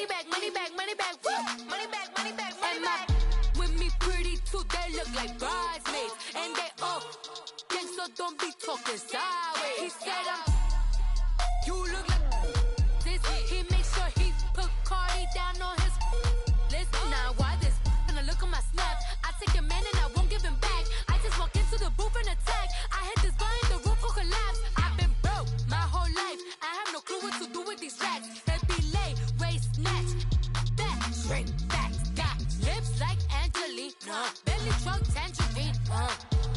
money back, money back, money back, money back, money back, money back. With me pretty too, they look like bridesmaids, and they all gang, so don't be talking sideways. He said you look like this. He makes sure he put Cardi down on his list. Now why this? Gonna look at my snap. I take your man and I won't give him back. I just walk into the booth and attack. I hit this button, the roof will collapse. I've been broke my whole life. I have no clue what to do with these racks. That be lay, race, snatch, back, straight facts. Got lips like Angelina, belly truck tangerine,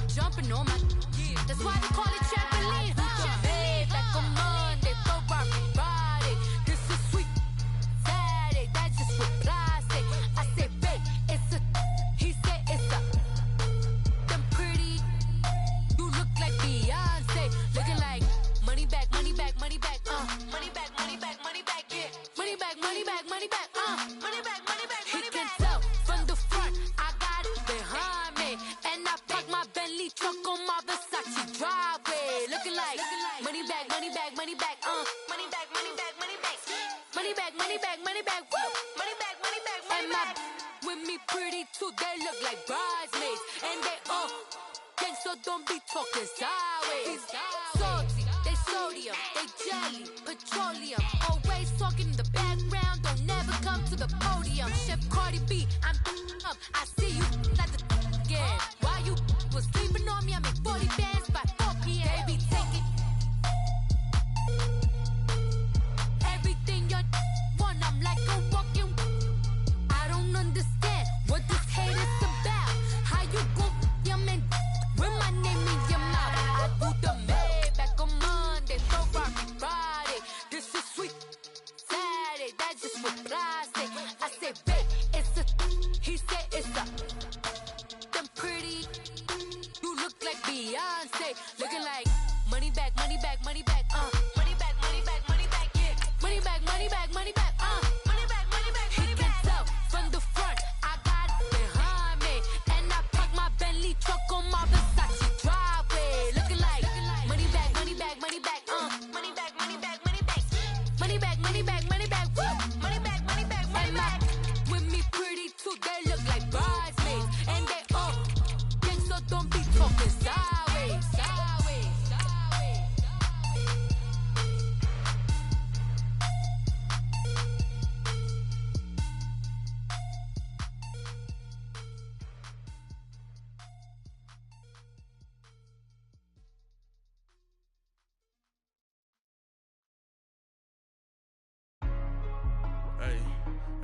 jumping on my. That's why they call it trampoline. Hey, back on Monday, Ferrari body. This is sweet Saturday, that's just what plastic. I say, babe, it's a. He said it's a. Them pretty. You look like Beyonce, looking like money back, money back, money back, money back, money back, money back, yeah, money back, money back, money back, money back, money back, money back. He can tell from the front, I got it behind me, and I park my Bentley truck on my Versace driveway, looking like money back, money back, money back, money back, money back, money back, money back, money back, money back, woo, money back, money back, money back. With me pretty too, they look like bridesmaids, and they all gang, so don't be talking sideways. Salty, they sodium, they jelly, petroleum, always talking in the background, don't never come to the podium. Chef Cardi B, I'm up, I see you at the again. While you was sleeping on me, I make 40 bands by 4 p.m. They be taking everything you want, I'm like a walking. I don't understand what this hate is about. How you go, your man, with my name in your mouth. I do the Maybach on Monday, Ferrari Friday. This is sweet Saturday, that's just what I say. I say, babe, it's a. He said it's a. Them pretty. You look like Beyonce, looking like money back, money back, money back, money back, money back, money back, yeah, money back, money back, money back, money back, money back. He can tell from the front, I got it behind me, and I park my Bentley truck on my Versace driveway, looking like money back, money back, money back, money back, money back, money back, money back, money back, money back, woo, money back, money back, money back. With me pretty too, they look like bridesmaids, and they all gang, so don't be talking sideways, sideways, sideways.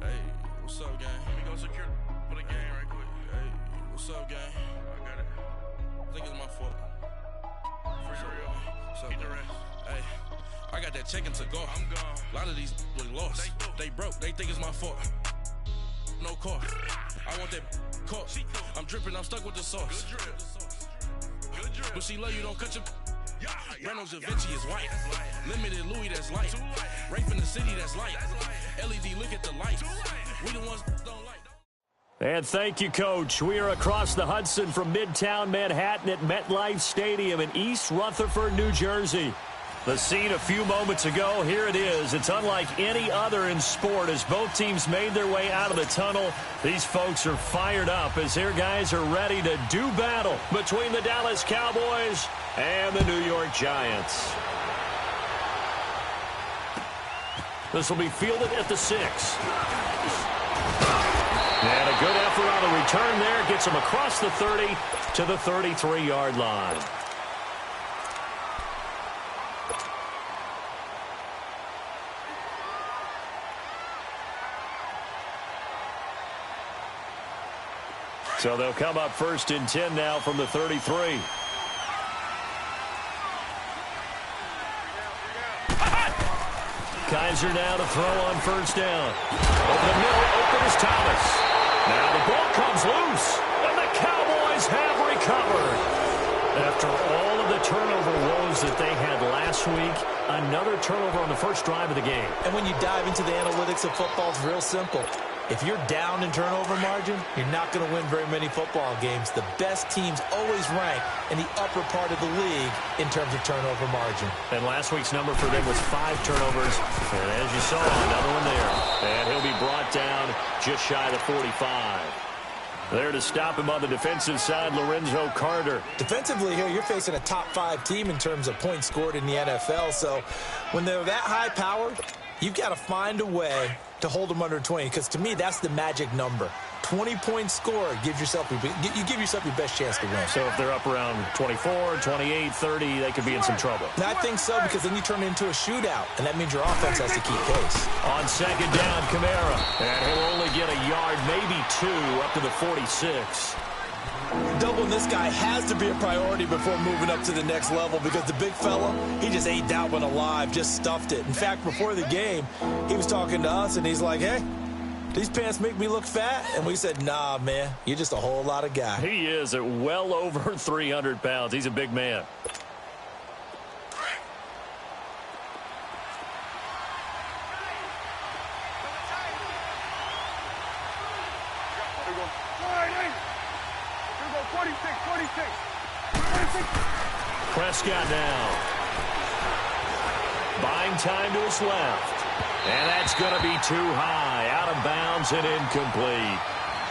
Hey, what's up, gang? Let me go secure for the game right quick. Hey, what's up, gang? I got it. I think it's my fault. For real. What's up, get the rest. Hey, I got that chicken to go. I'm gone. A lot of these look lost. They broke. They think it's my fault. No car. I want that car. I'm dripping. I'm stuck with the sauce. Good drip. But she love you. Don't cut your. Reynolds Da Vinci is white. Limited Louis, that's light. Rape in the city, that's light. LED, look at the lights. We the ones that don't like. And thank you, Coach. We are across the Hudson from Midtown Manhattan at MetLife Stadium in East Rutherford, New Jersey. The scene a few moments ago, here it is. It's unlike any other in sport as both teams made their way out of the tunnel. These folks are fired up as their guys are ready to do battle between the Dallas Cowboys and the New York Giants. This will be fielded at the 6. And a good effort on the return there. Gets him across the 30 to the 33-yard line. So they'll come up 1st and 10 now from the 33. Kaiser now to throw on 1st down. Over the middle, open is Thomas. Now the ball comes loose, and the Cowboys have recovered. After all of the turnover woes that they had last week, another turnover on the first drive of the game. And when you dive into the analytics of football, it's real simple. If you're down in turnover margin, you're not going to win very many football games. The best teams always rank in the upper part of the league in terms of turnover margin. And last week's number for them was 5 turnovers. And as you saw, another one there. And he'll be just shy of the 45. There to stop him on the defensive side, Lorenzo Carter. Defensively here, you're facing a top-5 team in terms of points scored in the NFL. So when they're that high-powered, you've got to find a way to hold them under 20, because to me, that's the magic number. 20-point score, you give yourself your best chance to win. So if they're up around 24, 28, 30, they could be in some trouble. And I think so, because then you turn it into a shootout, and that means your offense has to keep pace. On second down, Kamara. And he'll only get a yard, maybe 2, up to the 46. Doubling this guy has to be a priority before moving up to the next level, because the big fella, he just ate that one alive, just stuffed it. In fact, before the game, he was talking to us, and he's like, hey, these pants make me look fat? And we said, nah, man, you're just a whole lot of guy. He is at well over 300 pounds. He's a big man. Prescott now. Buying time to his left. And that's going to be too high. Out of bounds and incomplete.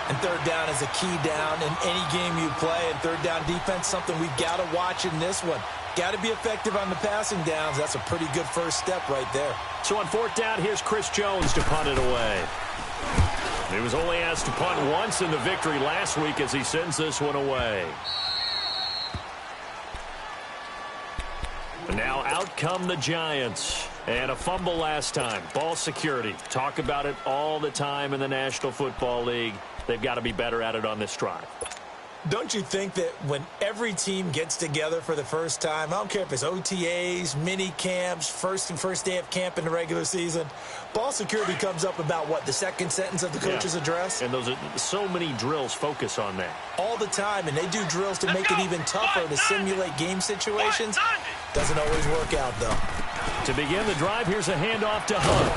And third down is a key down in any game you play. And third down defense, something we've got to watch in this one. Got to be effective on the passing downs. That's a pretty good first step right there. So on fourth down, here's Chris Jones to punt it away. He was only asked to punt once in the victory last week as he sends this one away. And now out come the Giants. And a fumble last time. Ball security. Talk about it all the time in the National Football League. They've got to be better at it on this drive. Don't you think that when every team gets together for the first time, I don't care if it's OTAs, mini camps, first day of camp in the regular season, ball security comes up about what, the second sentence of the coach's address? And those are so many drills focus on that. All the time, and they do drills to make it even tougher to simulate game situations. Doesn't always work out, though. To begin the drive, here's a handoff to Hunt.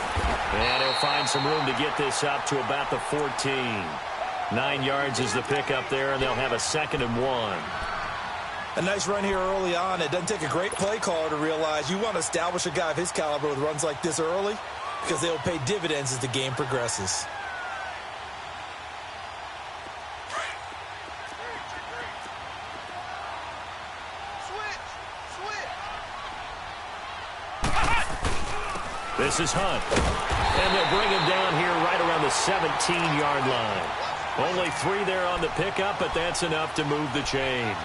And he'll find some room to get this up to about the 14. 9 yards is the pickup there, and they'll have a 2nd and 1. A nice run here early on. It doesn't take a great play caller to realize you want to establish a guy of his caliber with runs like this early, because they'll pay dividends as the game progresses. This is Hunt. And they'll bring him down here right around the 17-yard line. Only 3 there on the pickup, but that's enough to move the chains.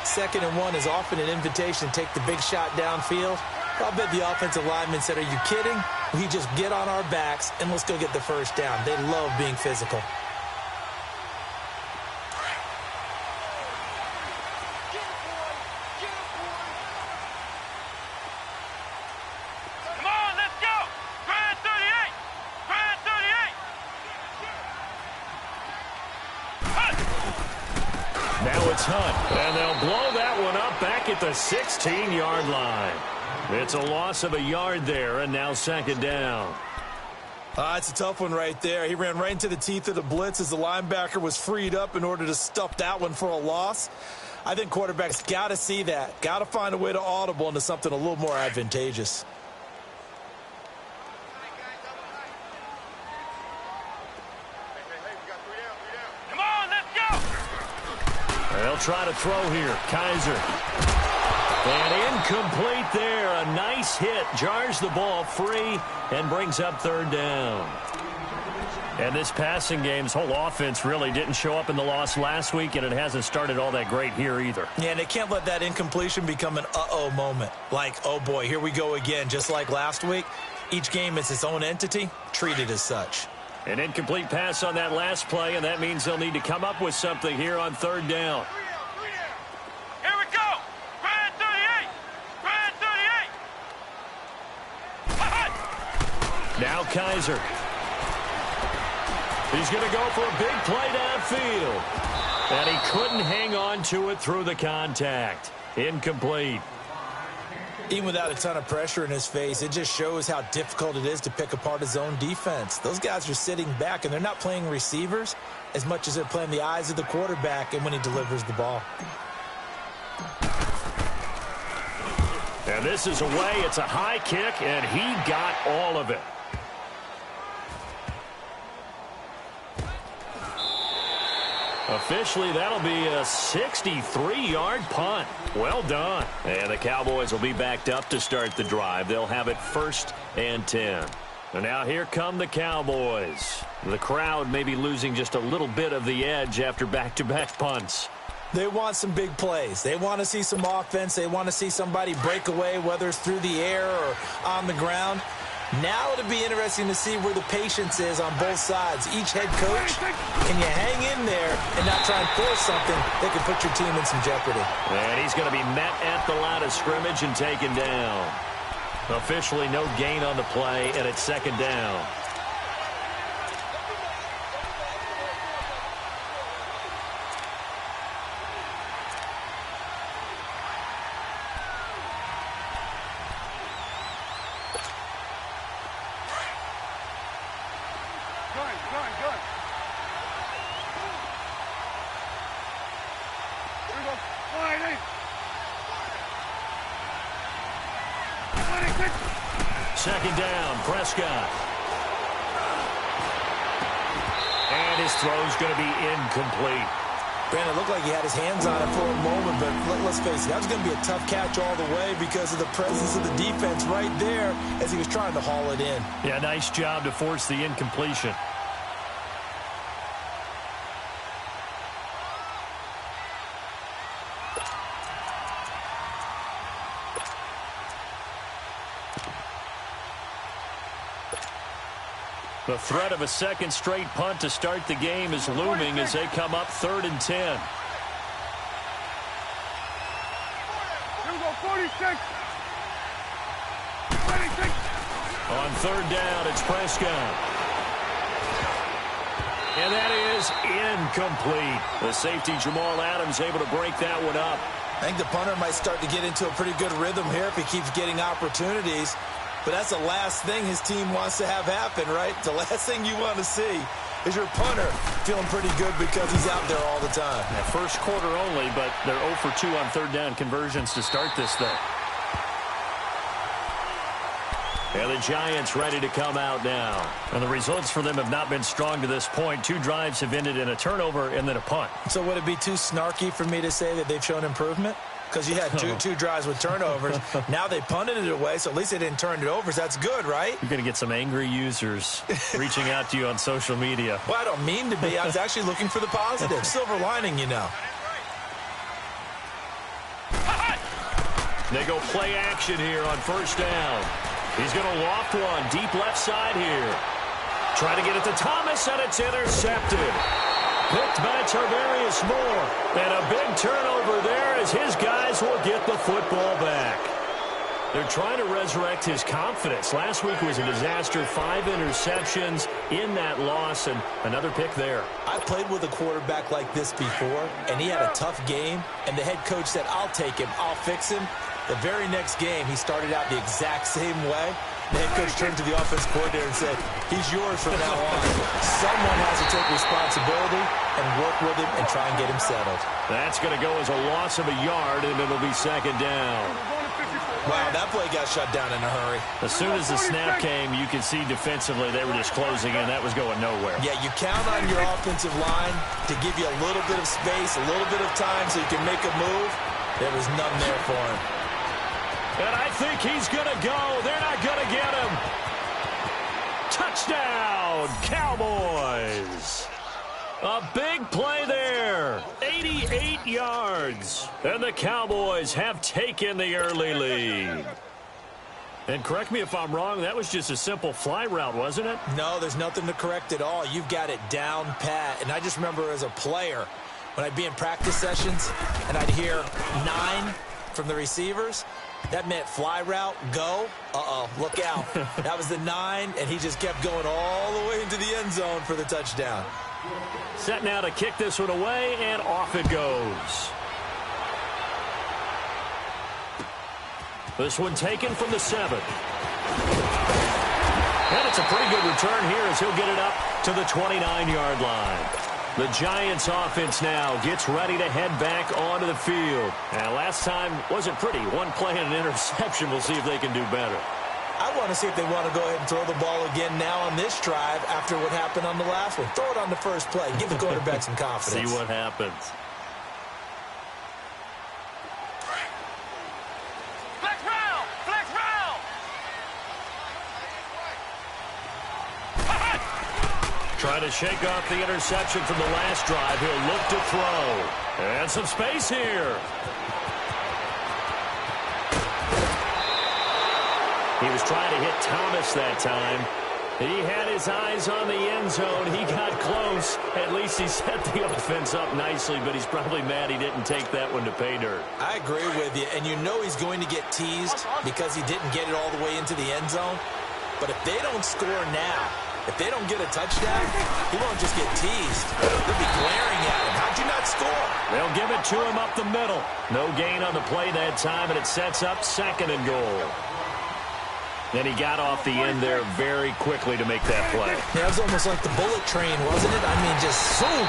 2nd and 1 is often an invitation to take the big shot downfield. I'll bet the offensive lineman said, are you kidding? We just get on our backs and let's go get the first down. They love being physical. Hunt, and they'll blow that one up back at the 16-yard line. It's a loss of a yard there, and now 2nd down. It's a tough one right there. He ran right into the teeth of the blitz as the linebacker was freed up in order to stuff that one for a loss. I think quarterbacks got to see that. Got to find a way to audible into something a little more advantageous. They'll try to throw here. Kaiser. And incomplete there. A nice hit. Jars the ball free and brings up 3rd down. And this passing game, this whole offense really didn't show up in the loss last week, and it hasn't started all that great here either. Yeah, and they can't let that incompletion become an uh-oh moment. Like, oh boy, here we go again. Just like last week, each game is its own entity, treated as such. An incomplete pass on that last play, and that means they'll need to come up with something here on 3rd down. Here we go! Brad 38! Now Kaiser. He's going to go for a big play downfield. And he couldn't hang on to it through the contact. Incomplete. Even without a ton of pressure in his face, it just shows how difficult it is to pick apart his own defense. Those guys are sitting back, and they're not playing receivers as much as they're playing the eyes of the quarterback and when he delivers the ball. And this is away. It's a high kick, and he got all of it. Officially, that'll be a 63-yard punt. Well done. And the Cowboys will be backed up to start the drive. They'll have it 1st and 10. And now here come the Cowboys. The crowd may be losing just a little bit of the edge after back-to-back punts. They want some big plays. They want to see some offense. They want to see somebody break away, whether it's through the air or on the ground. Now it'll be interesting to see where the patience is on both sides. Each head coach, can you hang in there and not try and force something that could put your team in some jeopardy? And he's going to be met at the line of scrimmage and taken down. Officially no gain on the play, and it's 2nd down. Second down, Prescott. And his throw's going to be incomplete. Brandon, it looked like he had his hands on it for a moment, but let's face it, that was going to be a tough catch all the way because of the presence of the defense right there as he was trying to haul it in. Yeah, nice job to force the incompletion. The threat of a second straight punt to start the game is looming as they come up 3rd and 10. Here we go, 46. 26. On 3rd down, it's Prescott. And that is incomplete. The safety, Jamal Adams, able to break that one up. I think the punter might start to get into a pretty good rhythm here if he keeps getting opportunities. But that's the last thing his team wants to have happen, right? The last thing you want to see is your punter feeling pretty good because he's out there all the time. That first quarter only, but they're 0 for 2 on 3rd down conversions to start this thing. And the Giants ready to come out now. And the results for them have not been strong to this point. 2 drives have ended in a turnover and then a punt. So would it be too snarky for me to say that they've shown improvement? Because you had two drives with turnovers. Now they punted it away, so at least they didn't turn it over. So that's good, right? You're going to get some angry users reaching out to you on social media. Well, I don't mean to be. I was actually looking for the positive. Silver lining, you know. They go play action here on 1st down. He's going to loft one deep left side here. Trying to get it to Thomas, and it's intercepted. Picked by Tarvarius Moore. And a big turnover there as his guys will get the football back. They're trying to resurrect his confidence. Last week was a disaster. 5 interceptions in that loss, and another pick there. I played with a quarterback like this before, and he had a tough game, and the head coach said, I'll take him, I'll fix him. The very next game, he started out the exact same way. The head coach turned to the offense coordinator and said, he's yours from now on. Someone has to take responsibility and work with him and try and get him settled. That's going to go as a loss of a yard, and it'll be 2nd down. Wow, that play got shut down in a hurry. As soon as the snap came, you could see defensively they were just closing in. That was going nowhere. Yeah, you count on your offensive line to give you a little bit of space, a little bit of time so you can make a move. There was none there for him. And I think he's going to go. They're not going to get him. Touchdown, Cowboys. A big play there. 88 yards. And the Cowboys have taken the early lead. And correct me if I'm wrong, that was just a simple fly route, wasn't it? No, there's nothing to correct at all. You've got it down pat. And I just remember as a player, when I'd be in practice sessions and I'd hear 9 from the receivers, that meant fly route, go. Uh-oh, look out. That was the 9, and he just kept going all the way into the end zone for the touchdown. Set now to kick this one away, and off it goes. This one taken from the 7. And it's a pretty good return here as he'll get it up to the 29-yard line. The Giants offense now gets ready to head back onto the field. And last time wasn't pretty. 1 play and an interception. We'll see if they can do better. I want to see if they want to go ahead and throw the ball again now on this drive after what happened on the last one. Throw it on the first play. Give the quarterback some confidence. See what happens. Flex round! Flex round! Trying to shake off the interception from the last drive. He'll look to throw. And some space here. He was trying to hit Thomas that time. He had his eyes on the end zone. He got close. At least he set the offense up nicely, but he's probably mad he didn't take that one to pay dirt. I agree with you, and you know he's going to get teased because he didn't get it all the way into the end zone. But if they don't score now, if they don't get a touchdown, he won't just get teased. They'll be glaring at him. How'd you not score? They'll give it to him up the middle. No gain on the play that time, and it sets up 2nd and goal. Then he got off the end there very quickly to make that play. Yeah, it was almost like the bullet train, wasn't it? I mean, just zoom.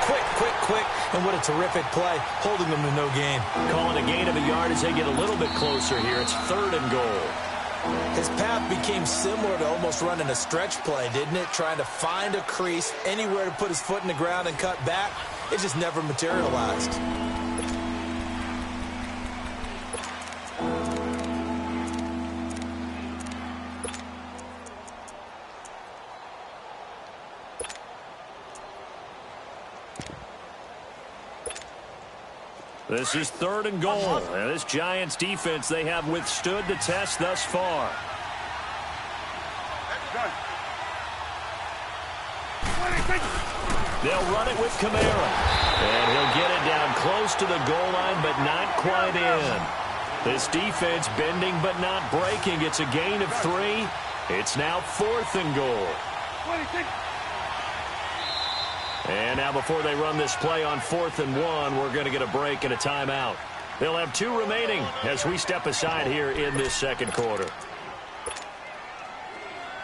Quick, quick, quick. And what a terrific play, holding them to no gain. Calling a gain of a yard as they get a little bit closer here. It's 3rd and goal. His path became similar to almost running a stretch play, didn't it? Trying to find a crease, anywhere to put his foot in the ground and cut back. It just never materialized. This is 3rd and goal. And this Giants defense, they have withstood the test thus far. They'll run it with Kamara. And he'll get it down close to the goal line, but not quite in. This defense bending but not breaking. It's a gain of 3. It's now 4th and goal. And now before they run this play on 4th and 1, we're going to get a break and a timeout. They'll have 2 remaining as we step aside here in this 2nd quarter.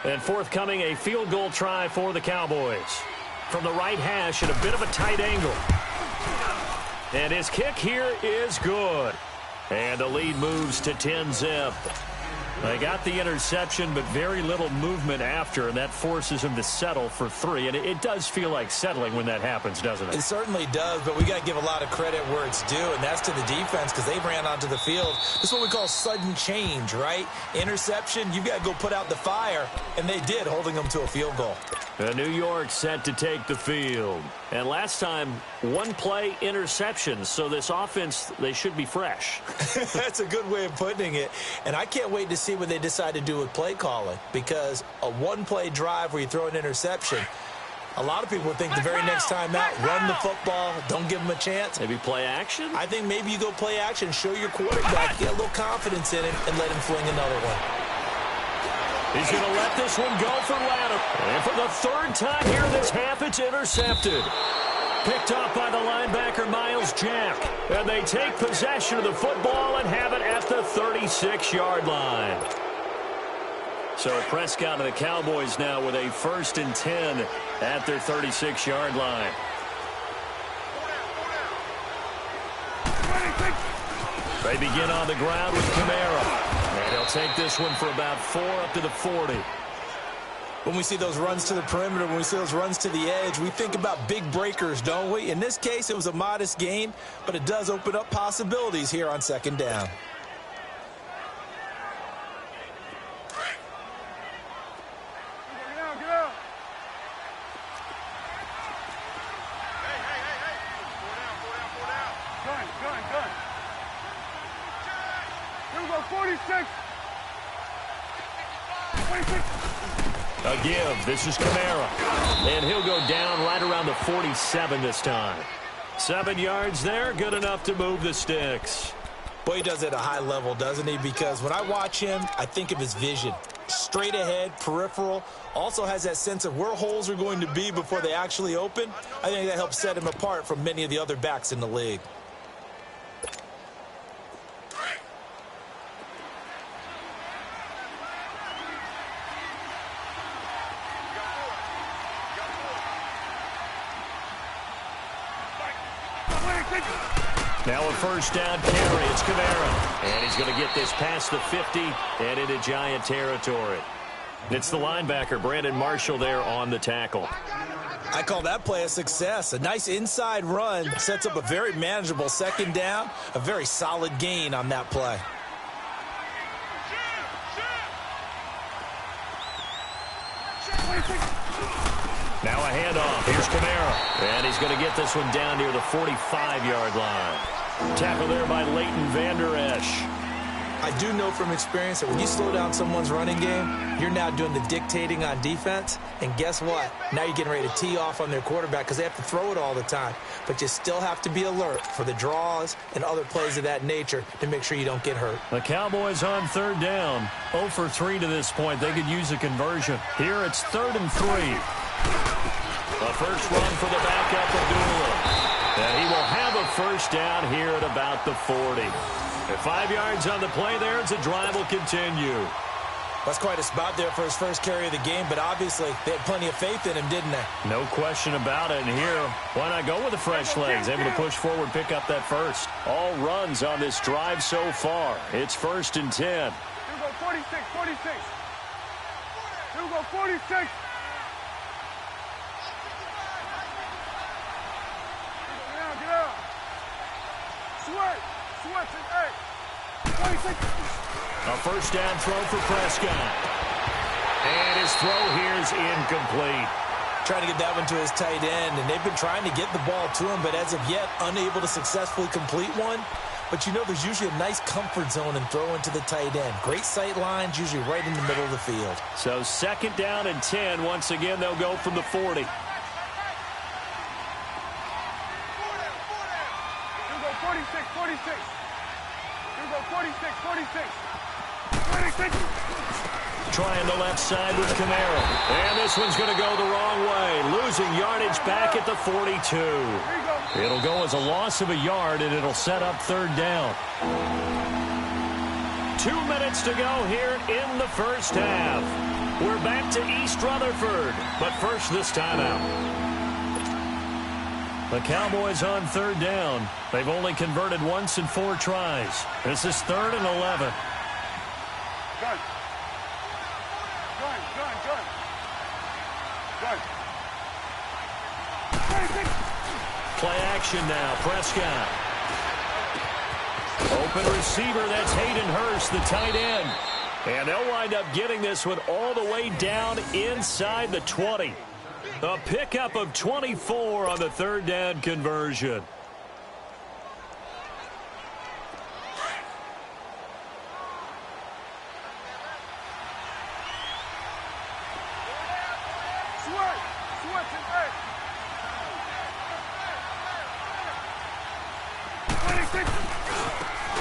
And forthcoming, a field goal try for the Cowboys. From the right hash at a bit of a tight angle. And his kick here is good. And the lead moves to 10-zip. They got the interception, but very little movement after, and that forces him to settle for 3. And it does feel like settling when that happens, doesn't it? It certainly does, but we got to give a lot of credit where it's due, and that's to the defense because they ran onto the field. This is what we call sudden change, right? Interception, you've got to go put out the fire, and they did, holding them to a field goal. New York set to take the field. And last time, 1-play interceptions, so this offense, they should be fresh. That's a good way of putting it. And I can't wait to see what they decide to do with play calling, because a 1-play drive where you throw an interception, a lot of people would think the very next time out, run the football, don't give them a chance. Maybe play action? I think maybe you go play action, show your quarterback, get a little confidence in him, and let him fling another one. He's going to let this one go for Ladder. And for the 3rd time here this half, it's intercepted. Picked off by the linebacker, Miles Jack. And they take possession of the football and have it at the 36-yard line. So Prescott and the Cowboys now with a 1st and 10 at their 36-yard line. They begin on the ground with Kamara. And he'll take this one for about 4 up to the 40. When we see those runs to the perimeter, when we see those runs to the edge, we think about big breakers, don't we? In this case, it was a modest gain, but it does open up possibilities here on 2nd down. A give. This is Kamara. And he'll go down right around the 47 this time. 7 yards there. Good enough to move the sticks. Boy, he does it at a high level, doesn't he? Because when I watch him, I think of his vision. Straight ahead, peripheral. Also has that sense of where holes are going to be before they actually open. I think that helps set him apart from many of the other backs in the league. Now a first down carry. It's Kamara. And he's going to get this past the 50 and into Giant territory. It's the linebacker, Brandon Marshall, there on the tackle. I call that play a success. A nice inside run sets up a very manageable second down. A very solid gain on that play. Now a handoff. Here's Kamara. And he's going to get this one down near the 45-yard line. Tackle there by Leighton Vander Esch. I do know from experience that when you slow down someone's running game, you're now doing the dictating on defense. And guess what? Now you're getting ready to tee off on their quarterback because they have to throw it all the time. But you still have to be alert for the draws and other plays of that nature to make sure you don't get hurt. The Cowboys on third down. 0 for 3 to this point. They could use a conversion. Here it's 3rd and 3. A first run for the backup, Abdullah. And he will have a first down here at about the 40. At 5 yards on the play there, the drive will continue. That's quite a spot there for his first carry of the game, but obviously they had plenty of faith in him, didn't they? No question about it. And here, why not go with the fresh legs? Able to push forward, pick up that first. All runs on this drive so far. It's 1st and 10. Here we go, 46, 46. Here we go, 46. Get out. Sweat. A first down throw for Prescott. And his throw here is incomplete. Trying to get that one to his tight end, and they've been trying to get the ball to him, but as of yet, unable to successfully complete one. But you know there's usually a nice comfort zone in throwing to the tight end. Great sight lines, usually right in the middle of the field. So 2nd down and 10. Once again, they'll go from the 40. 46. Here we go, 46. Trying the left side with Kamara. And this one's going to go the wrong way. Losing yardage back at the 42. It'll go as a loss of a yard, and it'll set up 3rd down. 2 minutes to go here in the first half. We're back to East Rutherford, but first this timeout. The Cowboys on 3rd down. They've only converted once in 4 tries. This is 3rd and 11. Gun. Play action now. Prescott. Open receiver. That's Hayden Hurst, the tight end. And they'll wind up getting this one all the way down inside the 20. A pickup of 24 on the 3rd down conversion.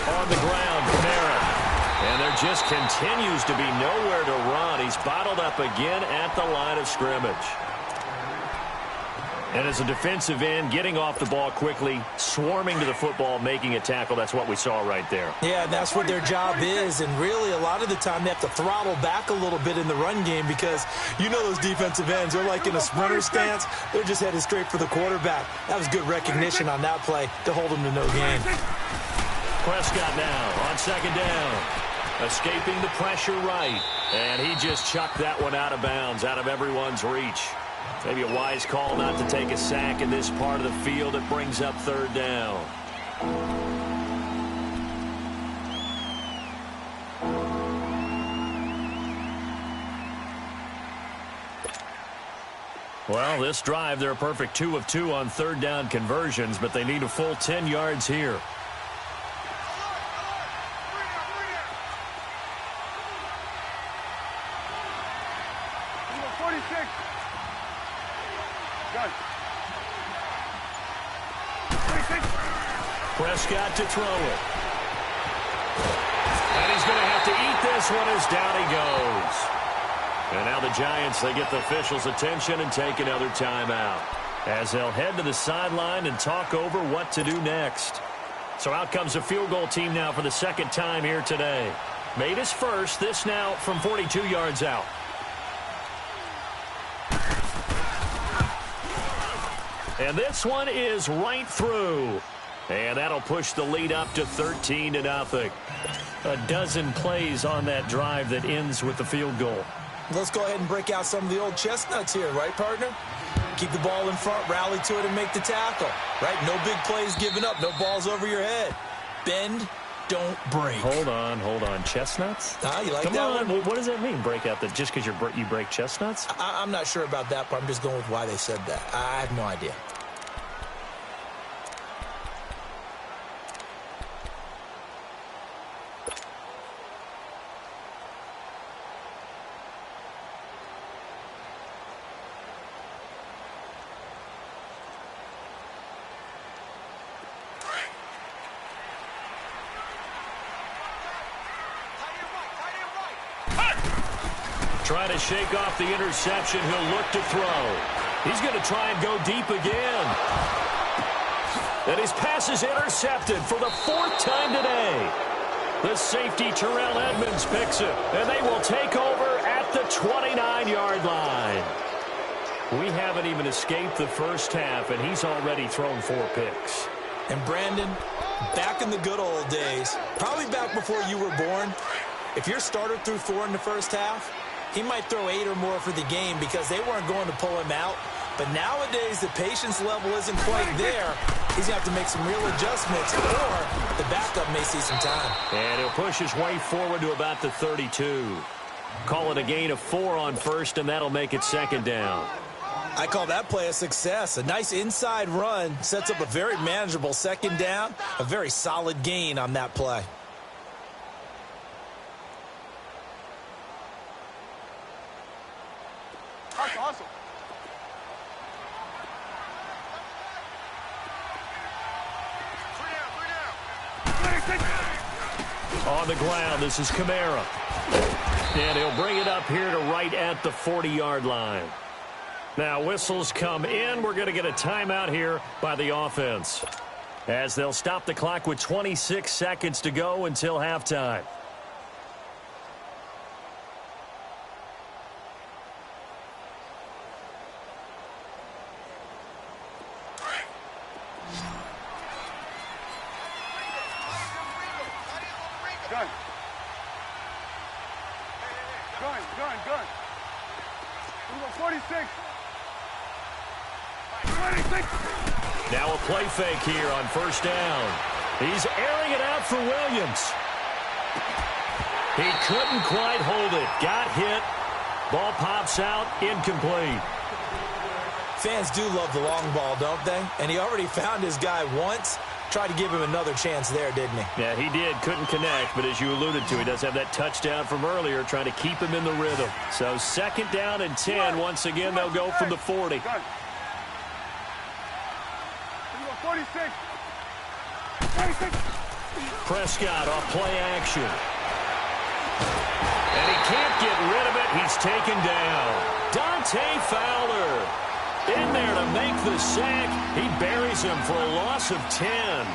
On the ground, Kamara. And there just continues to be nowhere to run. He's bottled up again at the line of scrimmage. And as a defensive end, getting off the ball quickly, swarming to the football, making a tackle, that's what we saw right there. Yeah, that's what their job is. And really, a lot of the time, they have to throttle back a little bit in the run game because you know those defensive ends, they're like in a sprinter stance. They're just headed straight for the quarterback. That was good recognition on that play to hold them to no gain. Prescott now on 2nd down. Escaping the pressure right. And he just chucked that one out of bounds, out of everyone's reach. Maybe a wise call not to take a sack in this part of the field. It brings up 3rd down. Well, this drive, they're a perfect 2 of 2 on 3rd down conversions, but they need a full 10 yards here. Prescott to throw it. And he's going to have to eat this one as down he goes. And now the Giants, they get the officials' attention and take another timeout as they'll head to the sideline and talk over what to do next. So out comes a field goal team now for the 2nd time here today. Made his first, this now from 42 yards out. And this one is right through. And that'll push the lead up to 13-0. A dozen plays on that drive that ends with the field goal. Let's go ahead and break out some of the old chestnuts here, right, partner? Keep the ball in front, rally to it, and make the tackle, right? No big plays given up, no balls over your head. Bend, don't break. Hold on. Chestnuts? You like Come that on. one? What does that mean, break out? That just because you break chestnuts? I'm not sure about that, but I'm just going with why they said that. I have no idea. Trying to shake off the interception. He'll look to throw. He's going to try and go deep again. And his pass is intercepted for the 4th time today. The safety, Terrell Edmonds, picks it. And they will take over at the 29-yard line. We haven't even escaped the first half, and he's already thrown 4 picks. And Brandon, back in the good old days, probably back before you were born, if your starter threw 4 in the first half, he might throw 8 or more for the game because they weren't going to pull him out. But nowadays, the patience level isn't quite there. He's going to have to make some real adjustments, or the backup may see some time. And he'll push his way forward to about the 32. Call it a gain of 4 on first, and that'll make it 2nd down. I call that play a success. A nice inside run sets up a very manageable 2nd down, a very solid gain on that play. Hustle. On the ground, this is Kamara. And he'll bring it up here to right at the 40-yard line. Now, whistles come in. We're going to get a timeout here by the offense, as they'll stop the clock with 26 seconds to go until halftime. Gun. We go 46. Now a play fake here on first down. He's airing it out for Williams. He couldn't quite hold it. Got hit. Ball pops out. Incomplete. Fans do love the long ball, don't they? And he already found his guy once. Tried to give him another chance there, didn't he? Yeah, he did. Couldn't connect, but as you alluded to, he does have that touchdown from earlier, trying to keep him in the rhythm. So 2nd down and 10. Once again, they'll go from the 40. 46. Prescott off play action. And he can't get rid of it. He's taken down. Dante Fowler in there to make the sack. He buries him for a loss of 10.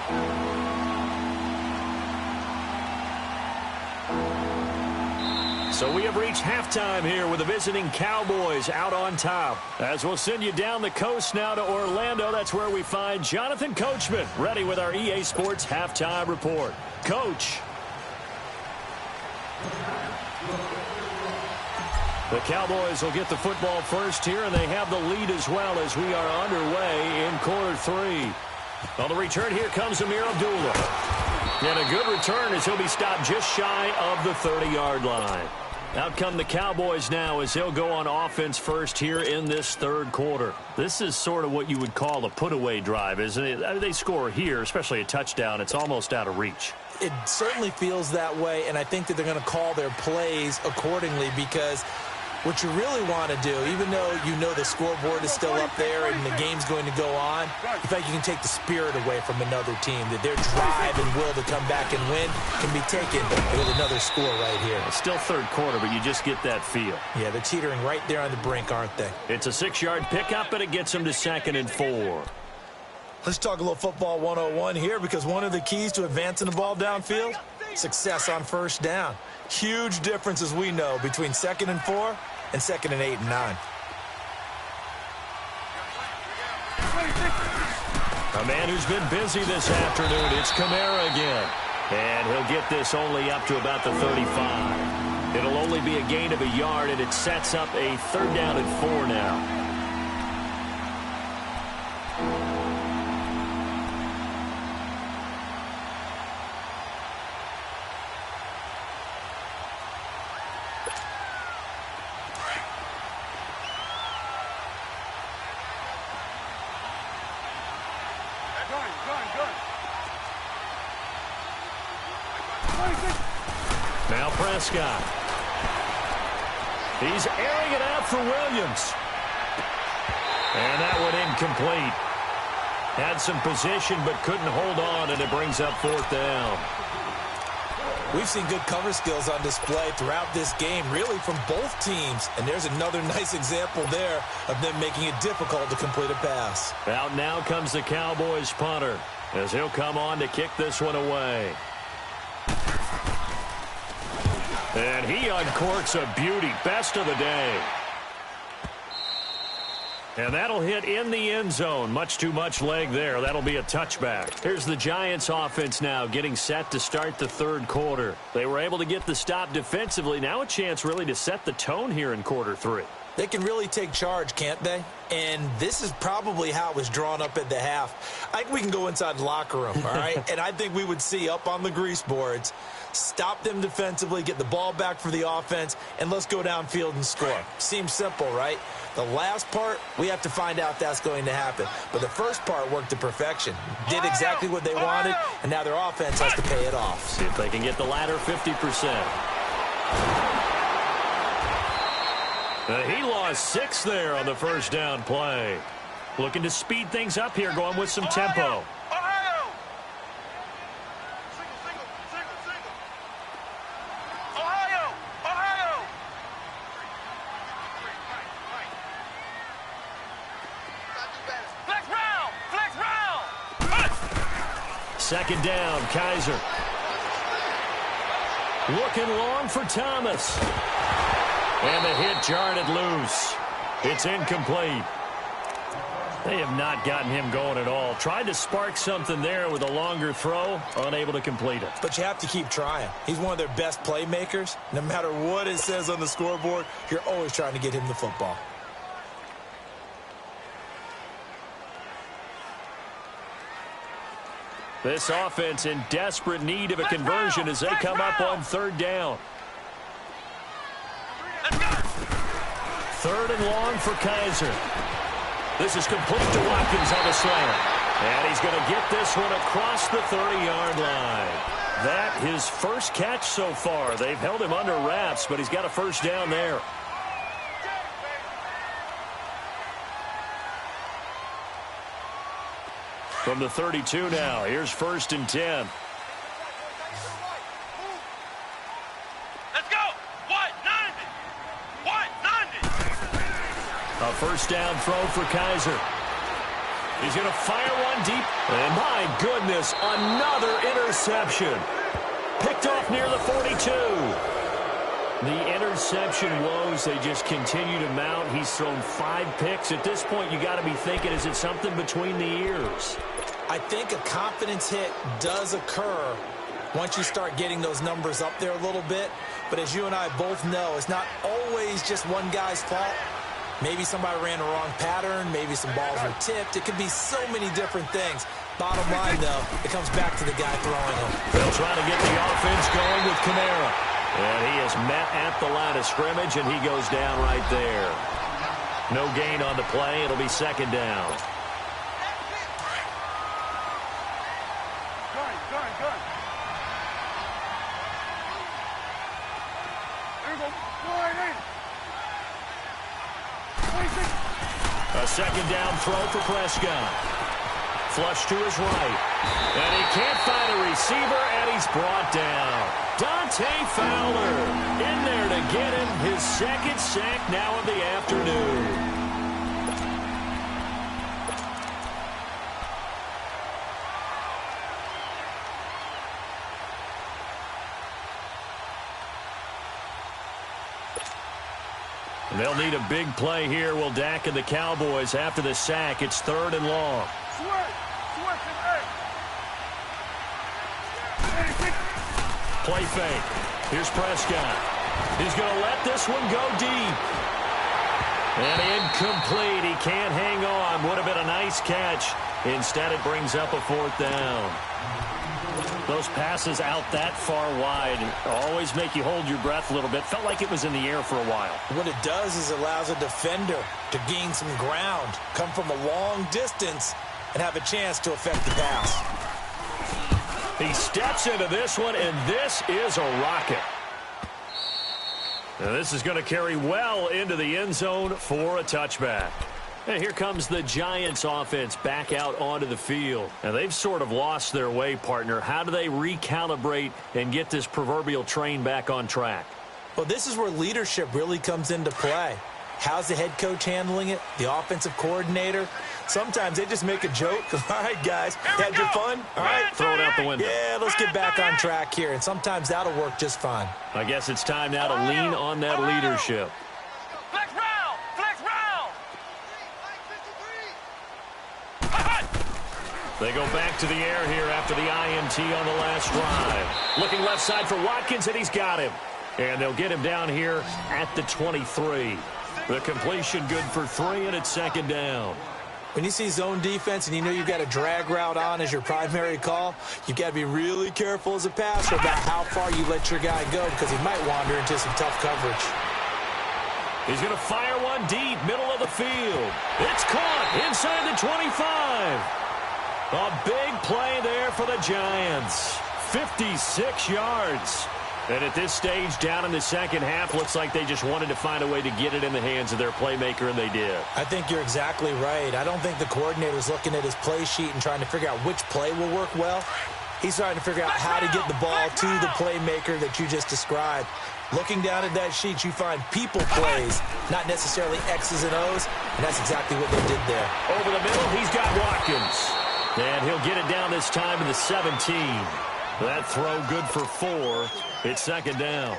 So we have reached halftime here with the visiting Cowboys out on top. As we'll send you down the coast now to Orlando, that's where we find Jonathan Coachman, ready with our EA Sports Halftime Report. Coach. The Cowboys will get the football first here, and they have the lead as well as we are underway in quarter 3. On the return, here comes Amir Abdullah. And a good return as he'll be stopped just shy of the 30-yard line. Out come the Cowboys now as they'll go on offense first here in this 3rd quarter. This is sort of what you would call a put-away drive, isn't it? I mean, they score here, especially a touchdown. It's almost out of reach. It certainly feels that way, and I think that they're going to call their plays accordingly because what you really want to do, even though you know the scoreboard is still up there and the game's going to go on, in fact, you can take the spirit away from another team, that their drive and will to come back and win can be taken with another score right here. It's still 3rd quarter, but you just get that feel. Yeah, they're teetering right there on the brink, aren't they? It's a 6-yard pickup, and it gets them to 2nd and 4. Let's talk a little football 101 here because one of the keys to advancing the ball downfield, success on first down. Huge difference, as we know, between 2nd and 4 and 2nd and 8 and 9. A man who's been busy this afternoon. It's Kamara again. And he'll get this only up to about the 35. It'll only be a gain of a yard, and it sets up a 3rd down and 4 now. Now Prescott. He's airing it out for Williams. And that one incomplete. Had some position but couldn't hold on, and it brings up 4th down. We've seen good cover skills on display throughout this game, really from both teams. And there's another nice example there of them making it difficult to complete a pass. Out now comes the Cowboys punter, as he'll come on to kick this one away. And he uncorks a beauty. Best of the day. And that'll hit in the end zone. Much too much leg there. That'll be a touchback. Here's the Giants offense now getting set to start the 3rd quarter. They were able to get the stop defensively. Now a chance really to set the tone here in quarter 3. They can really take charge, can't they? And this is probably how it was drawn up at the half. I think we can go inside the locker room, all right? And I think we would see up on the grease boards, stop them defensively, get the ball back for the offense, and let's go downfield and score. Seems simple, right? The last part, we have to find out if that's going to happen. But the first part worked to perfection. Did exactly what they wanted, and now their offense has to pay it off. See if they can get the latter 50%. He lost 6 there on the 1st down play. Looking to speed things up here, going with some tempo. Ohio! Single. Ohio! Flex round! 2nd down, Kaiser. Looking long for Thomas. And the hit jarred it loose. It's incomplete. They have not gotten him going at all. Tried to spark something there with a longer throw, unable to complete it. But you have to keep trying. He's one of their best playmakers. No matter what it says on the scoreboard, you're always trying to get him the football. This offense in desperate need of a conversion as they come up on 3rd down. 3rd and long for Kaiser. This is complete to Watkins on the slant. And he's going to get this one across the 30-yard line. That his first catch so far. They've held him under wraps, but he's got a 1st down there. From the 32 now, here's 1st and 10. Let's go! 190! A 1st down throw for Kaiser. He's going to fire one deep. And my goodness, another interception. Picked off near the 42. The interception woes, they just continue to mount. He's thrown 5 picks. At this point, you got to be thinking, is it something between the ears? I think a confidence hit does occur once you start getting those numbers up there a little bit. But as you and I both know, it's not always just one guy's fault. Maybe somebody ran a wrong pattern. Maybe some balls were tipped. It could be so many different things. Bottom line, though, it comes back to the guy throwing them. They'll try to get the offense going with Kamara. And he is met at the line of scrimmage, and he goes down right there. No gain on the play. It'll be 2nd down. Gun. There you go. A 2nd down throw for Prescott. Flush to his right. And he can't find a receiver, and he's brought down. Dante Fowler in there to get him his 2nd sack now of the afternoon. They'll need a big play here. Will Dak and the Cowboys after the sack. It's 3rd and long. Switch. Play fake. Here's Prescott. He's going to let this one go deep. And incomplete. He can't hang on. Would have been a nice catch. Instead, it brings up a 4th down. Those passes out that far wide always make you hold your breath a little bit. Felt like it was in the air for a while. What it does is allows a defender to gain some ground, come from a long distance, and have a chance to affect the pass. He steps into this one, and this is a rocket. Now this is going to carry well into the end zone for a touchback. And here comes the Giants offense back out onto the field. Now they've sort of lost their way, partner. How do they recalibrate and get this proverbial train back on track? Well, this is where leadership really comes into play. How's the head coach handling it? The offensive coordinator? Sometimes they just make a joke. All right, guys, had your fun? All right, throw it out the window. Yeah, let's get back on track here. And sometimes that'll work just fine. I guess it's time now to lean on that leadership. Flex round! Flex round! They go back to the air here after the INT on the last drive. Looking left side for Watkins, and he's got him. And they'll get him down here at the 23. The completion good for 3, and it's 2nd down. When you see zone defense and you know you've got a drag route on as your primary call, you've got to be really careful as a passer about how far you let your guy go because he might wander into some tough coverage. He's going to fire one deep, middle of the field. It's caught inside the 25. A big play there for the Giants. 56 yards. And at this stage, down in the second half, looks like they just wanted to find a way to get it in the hands of their playmaker, and they did. I think you're exactly right. I don't think the coordinator's looking at his play sheet and trying to figure out which play will work well. He's trying to figure out how to get the ball to the playmaker that you just described. Looking down at that sheet, you find people plays, not necessarily X's and O's, and that's exactly what they did there. Over the middle, he's got Watkins. And he'll get it down this time to the 17. That throw good for 4. It's 2nd down.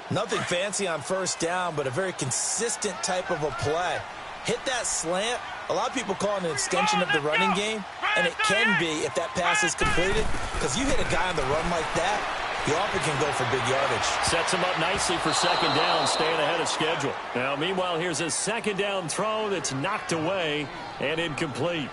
Nothing fancy on 1st down, but a very consistent type of a play. Hit that slant. A lot of people call it an extension of the running game, and it can be if that pass is completed, because you hit a guy on the run like that, he often can go for big yardage. Sets him up nicely for 2nd down, staying ahead of schedule. Now, meanwhile, here's a 2nd down throw that's knocked away and incomplete.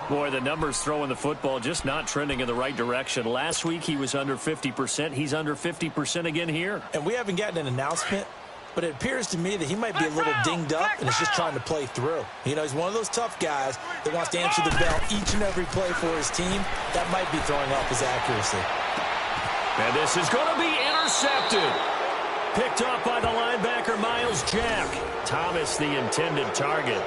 Boy, the numbers throwing the football just not trending in the right direction. Last week, he was under 50%. He's under 50% again here. And we haven't gotten an announcement, but it appears to me that he might be a little dinged up and is just trying to play through. You know, he's one of those tough guys that wants to answer the bell each and every play for his team. That might be throwing off his accuracy. And this is going to be intercepted. Picked off by the linebacker, Miles Jack. Thomas, the intended target.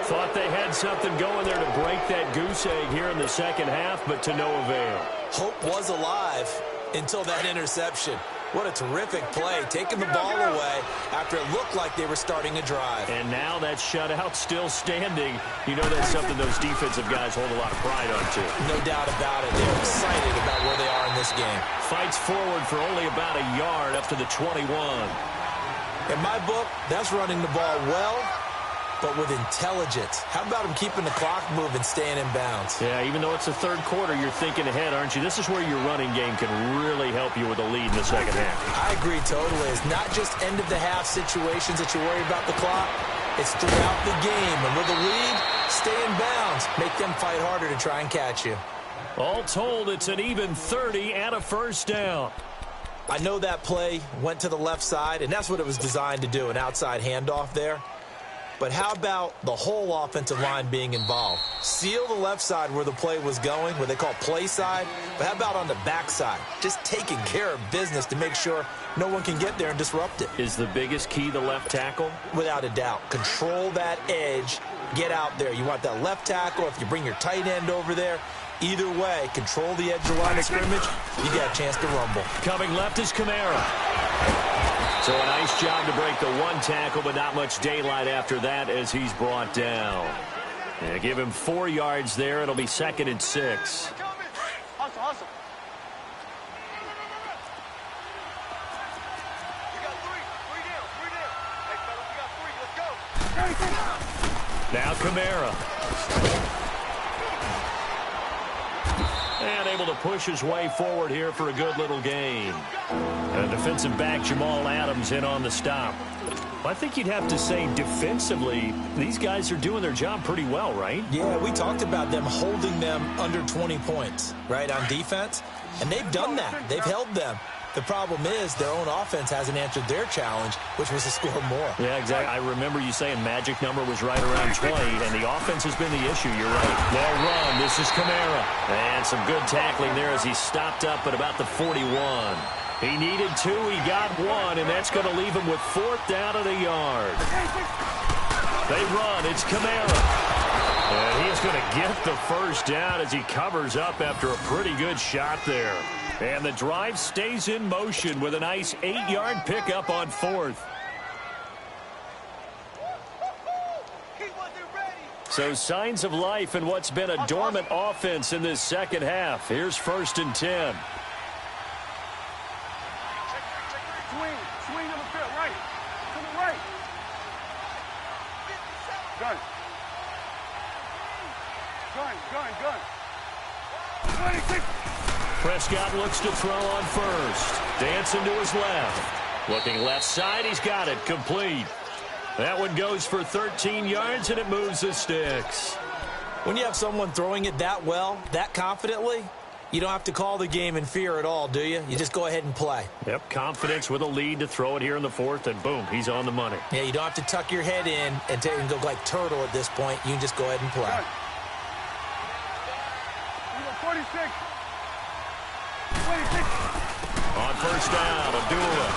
Thought they had something going there to break that goose egg here in the second half, but to no avail. Hope was alive until that interception. What a terrific play, taking the ball away after it looked like they were starting a drive. And now that shutout still standing. You know that's something those defensive guys hold a lot of pride on, too. No doubt about it. They're excited about where they are in this game. Fights forward for only about a yard up to the 21. In my book, that's running the ball well, but with intelligence. How about him keeping the clock moving, staying in bounds? Yeah, even though it's the third quarter, you're thinking ahead, aren't you? This is where your running game can really help you with a lead in the second half. I agree totally. It's not just end-of-the-half situations that you worry about the clock. It's throughout the game. And with a lead, stay in bounds. Make them fight harder to try and catch you. All told, it's an even 30 and a first down. I know that play went to the left side, and that's what it was designed to do, an outside handoff there. But how about the whole offensive line being involved? Seal the left side where the play was going, what they call play side. But how about on the back side? Just taking care of business to make sure no one can get there and disrupt it. Is the biggest key the left tackle? Without a doubt. Control that edge. Get out there. You want that left tackle. If you bring your tight end over there, either way, control the edge of the line of scrimmage. You got a chance to rumble. Coming left is Kamara. So a nice job to break the one tackle, but not much daylight after that as he's brought down. And give him 4 yards there. It'll be 2nd and 6. Hustle, hustle. We got three down. Hey, fellas, we got 3. Let's go. Now Kamara. And able to push his way forward here for a good little gain. And defensive back Jamal Adams in on the stop. I think you'd have to say defensively, these guys are doing their job pretty well, right? Yeah, we talked about them holding them under 20 points, right, on defense. And they've done that. They've held them. The problem is their own offense hasn't answered their challenge, which was to score more. Yeah, exactly. I remember you saying magic number was right around 20, and the offense has been the issue. You're right. They'll run. This is Kamara. And some good tackling there as he stopped up at about the 41. He needed 2. He got 1, and that's going to leave him with 4th down at a yard. They run. It's Kamara. And he's going to get the first down as he covers up after a pretty good shot there. And the drive stays in motion with a nice 8-yard pickup on 4th. So signs of life in what's been a dormant offense in this second half. Here's 1st and 10. Swing on the field, right. To the right. Gun. 26. Prescott looks to throw on first. Dancing to his left. Looking left side, he's got it. Complete. That one goes for 13 yards, and it moves the sticks. When you have someone throwing it that well, that confidently, you don't have to call the game in fear at all, do you? You just go ahead and play. Yep, confidence with a lead to throw it here in the 4th, and boom, he's on the money. Yeah, you don't have to tuck your head in and go like turtle at this point. You can just go ahead and play. 46. On first down, Abdullah.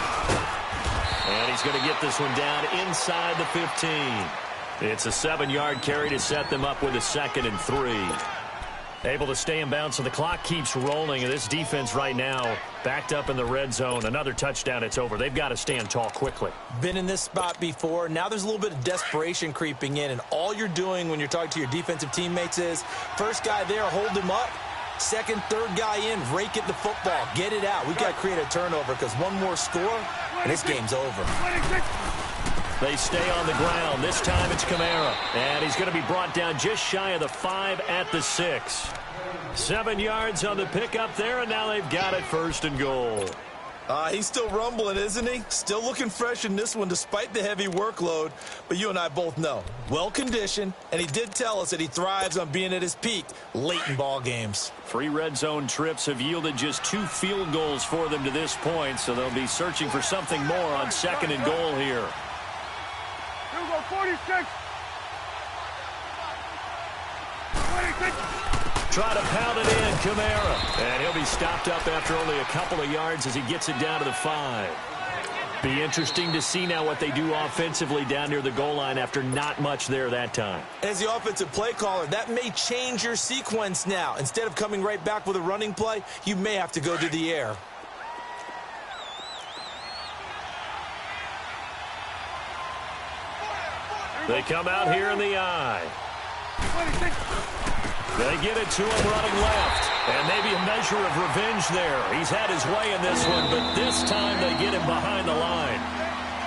And he's going to get this one down inside the 15. It's a 7-yard carry to set them up with a 2nd and 3. Able to stay in bounds, so the clock keeps rolling. And this defense right now backed up in the red zone. Another touchdown, it's over. They've got to stand tall quickly. Been in this spot before. Now there's a little bit of desperation creeping in. And all you're doing when you're talking to your defensive teammates is, first guy there, hold him up. Second, third guy in, rake at the football. Get it out. We've got to create a turnover because one more score, and this game's over. They stay on the ground. This time it's Kamara. And he's going to be brought down just shy of the 5 at the 6. 7 yards on the pickup there, and now they've got it 1st and goal. He's still rumbling, isn't he? Still looking fresh in this one despite the heavy workload. But you and I both know, well-conditioned, and he did tell us that he thrives on being at his peak late in ball games. 3 red zone trips have yielded just 2 field goals for them to this point, so they'll be searching for something more on 2nd and goal here. Here we go, 46. 26. Try to pound it in, Kamara. And he'll be stopped up after only a couple of yards as he gets it down to the 5. Be interesting to see now what they do offensively down near the goal line after not much there that time. As the offensive play caller, that may change your sequence now. Instead of coming right back with a running play, you may have to go to the air. They come out here in the eye. They get it to him running left. And maybe a measure of revenge there. He's had his way in this one, but this time they get him behind the line.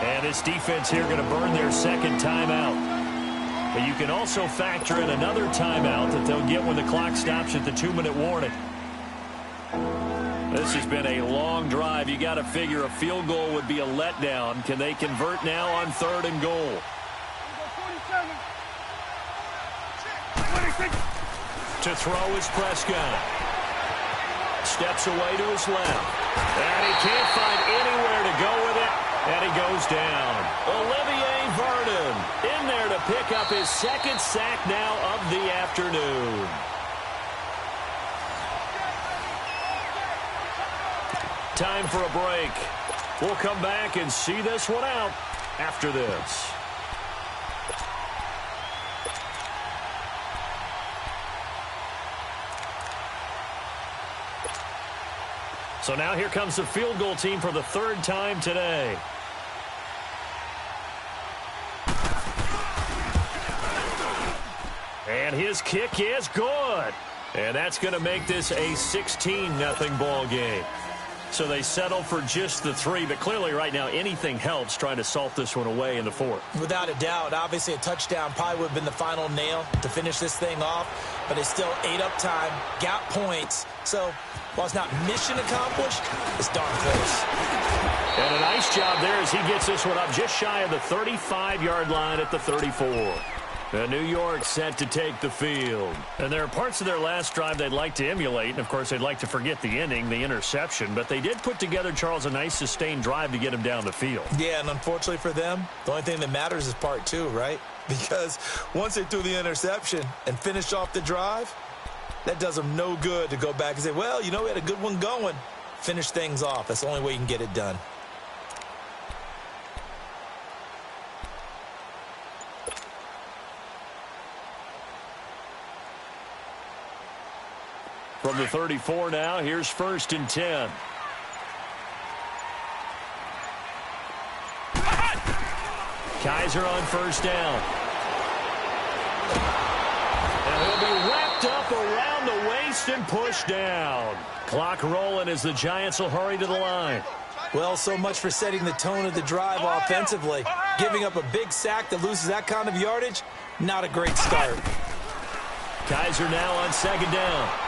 And this defense here going to burn their 2nd timeout. But you can also factor in another timeout that they'll get when the clock stops at the 2-minute warning. This has been a long drive. You got to figure a field goal would be a letdown. Can they convert now on 3rd and goal? 26. To throw is Prescott. Steps away to his left. And he can't find anywhere to go with it. And he goes down. Olivier Vernon in there to pick up his 2nd sack now of the afternoon. Time for a break. We'll come back and see this one out after this. So now here comes the field goal team for the 3rd time today. And his kick is good. And that's going to make this a 16-0 ball game. So they settle for just the 3, but clearly right now anything helps trying to salt this one away in the 4th. Without a doubt, obviously a touchdown probably would have been the final nail to finish this thing off, but it's still ate up time, got points. So while it's not mission accomplished, it's darn close. And a nice job there as he gets this one up just shy of the 35-yard line at the 34. And New York set to take the field. And there are parts of their last drive they'd like to emulate. And, of course, they'd like to forget the ending, the interception. But they did put together, Charles, a nice sustained drive to get him down the field. Yeah, and unfortunately for them, the only thing that matters is part 2, right? Because once they threw the interception and finished off the drive, that does them no good to go back and say, well, you know, we had a good one going. Finish things off. That's the only way you can get it done. From the 34 now, here's 1st and 10. Kaiser on 1st down. And he'll be wrapped up around the waist and pushed down. Clock rolling as the Giants will hurry to the line. Well, so much for setting the tone of the drive offensively. Giving up a big sack that loses that kind of yardage, not a great start. Kaiser now on 2nd down.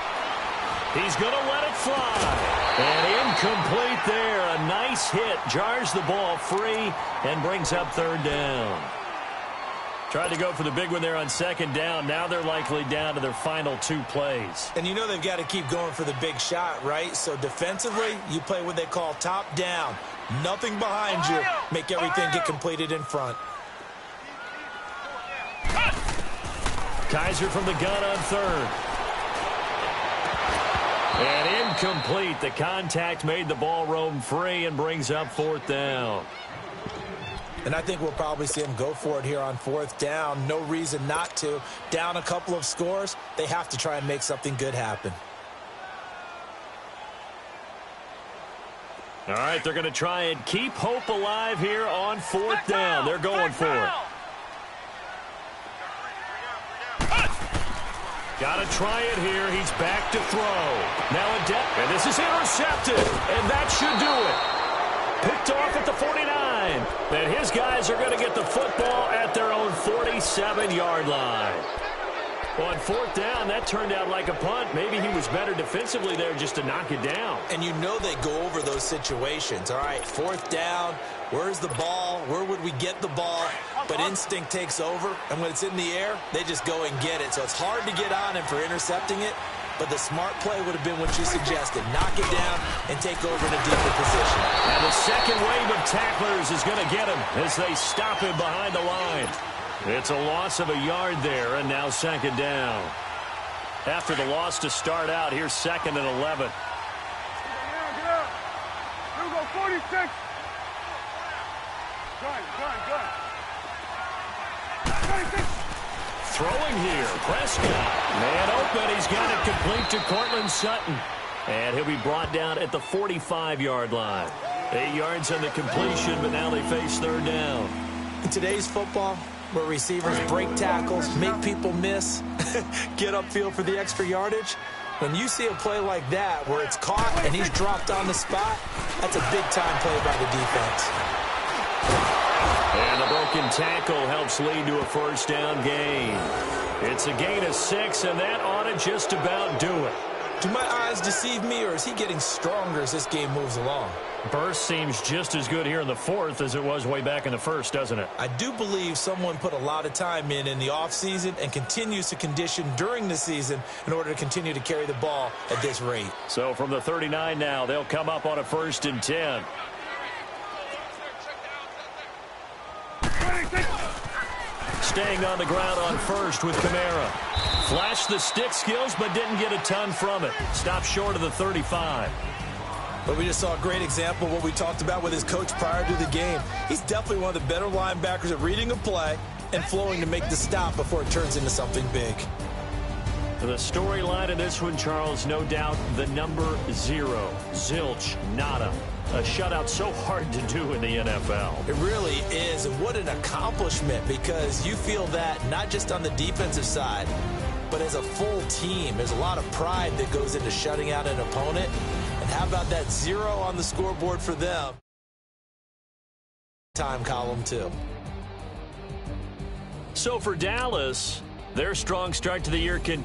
He's going to let it fly. And incomplete there. A nice hit. Jars the ball free and brings up 3rd down. Tried to go for the big one there on 2nd down. Now they're likely down to their final 2 plays. And you know they've got to keep going for the big shot, right? So defensively, you play what they call top down. Nothing behind you. Make everything get completed in front. Kaiser from the gun on 3rd. And incomplete. The contact made the ball roam free and brings up 4th down. And I think we'll probably see them go for it here on 4th down. No reason not to. Down a couple of scores, they have to try and make something good happen. All right, they're going to try and keep hope alive here on 4th down. They're going for it. Got to try it here. He's back to throw. Now a depth, and this is intercepted, and that should do it. Picked off at the 49. And his guys are going to get the football at their own 47-yard line. On 4th down, that turned out like a punt. Maybe he was better defensively there just to knock it down. And you know they go over those situations. All right, 4th down, where's the ball? Where would we get the ball? But instinct takes over, and when it's in the air, they just go and get it. So it's hard to get on him for intercepting it, but the smart play would have been what you suggested. Knock it down and take over in a deeper position. And the second wave of tacklers is going to get him as they stop him behind the line. It's a loss of a yard there, and now 2nd down. After the loss to start out, here's 2nd and 11. Get up. Here we go, 46. Gun. 26. Throwing here, Prescott. Man open, he's got it complete to Cortland Sutton. And he'll be brought down at the 45-yard line. 8 yards on the completion, but now they face 3rd down. In today's football, where receivers break tackles, make people miss, get upfield for the extra yardage, when you see a play like that where it's caught and he's dropped on the spot, that's a big-time play by the defense. And the broken tackle helps lead to a 1st down gain. It's a gain of 6, and that ought to just about do it. Do my eyes deceive me, or is he getting stronger as this game moves along? Burst seems just as good here in the 4th as it was way back in the 1st, doesn't it? I do believe someone put a lot of time in the offseason and continues to condition during the season in order to continue to carry the ball at this rate. So from the 39 now, they'll come up on a 1st and 10. Staying on the ground on 1st with Kamara. Flashed the stick skills, but didn't get a ton from it. Stopped short of the 35. But we just saw a great example of what we talked about with his coach prior to the game. He's definitely one of the better linebackers at reading a play and flowing to make the stop before it turns into something big. The storyline of this one, Charles, no doubt the number 0. Zilch, nada. A shutout so hard to do in the NFL. It really is, and what an accomplishment, because you feel that not just on the defensive side, but as a full team. There's a lot of pride that goes into shutting out an opponent, and And how about that 0 on the scoreboard for them? Time column 2. So for Dallas, their strong start to the year can